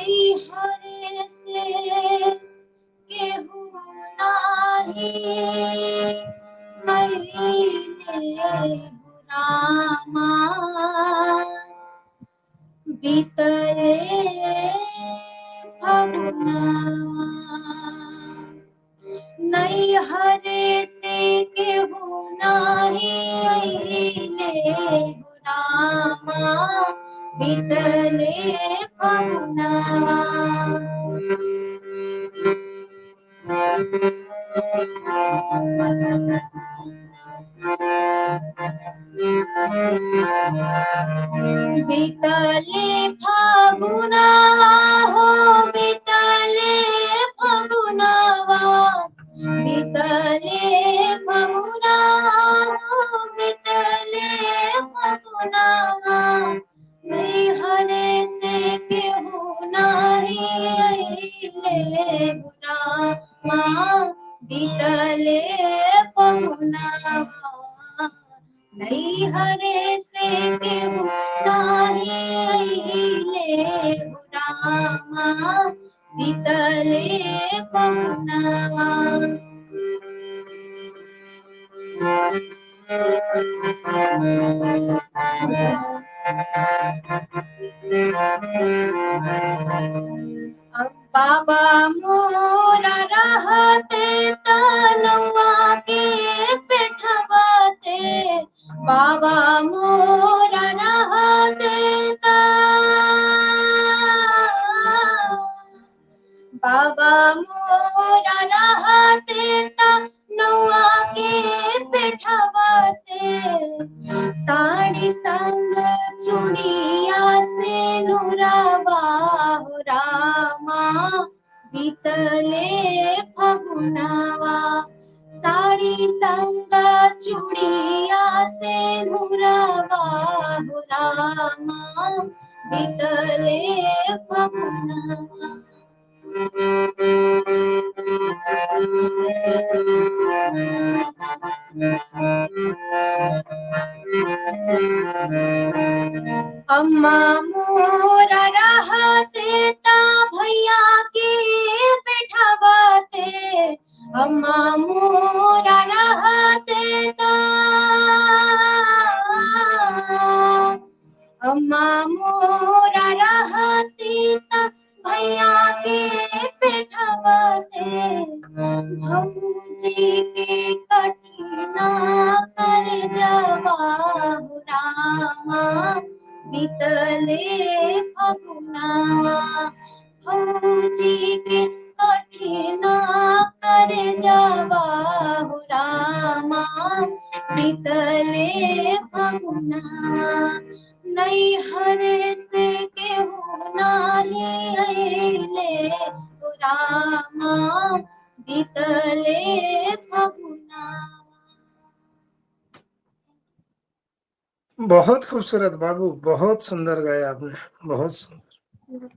नहीं हरे से केहू नाही महीने रामा बीतले फगुनवा नहीं हरे से केहू नाही अइले रामा बीतले फगुनवा बीतले फागुनवा हो बीतले फागुनवा बीतले फागुनवा हो बीतले फागुनवा नहीं हरे से केहू नाही अइले रामा बीतले फागुनवा नहीं हरे से केहू नाही अइले रामा बीतले फगुनवा बाबा मोरा रहते तनवा के पेठवते बाबा मोरा रहते बाबा मोरा रहते तनवा के पेठवते साड़ी संग चूड़िया से नुरवा रामा बीतले फगुनवा साड़ी संग चूड़िया से नुरवा रामा बीतले फगुनवा अम्मा मोरा रहते ता भैया के बैठावते अम्मा मोरा रहते ता अम्मा मोरा रहते ता भैया के बैठावते भौजी के कठिना कर जवाब रामा बीतले फगुनवा भौजी के कठिना कर जवाब रामा बीतले फगुनवा नहीं हरे से केहू नाही अइले रामा बीतले फगुनवा। बहुत खूबसूरत बाबू, बहुत सुंदर गाया आपने, बहुत सुंदर।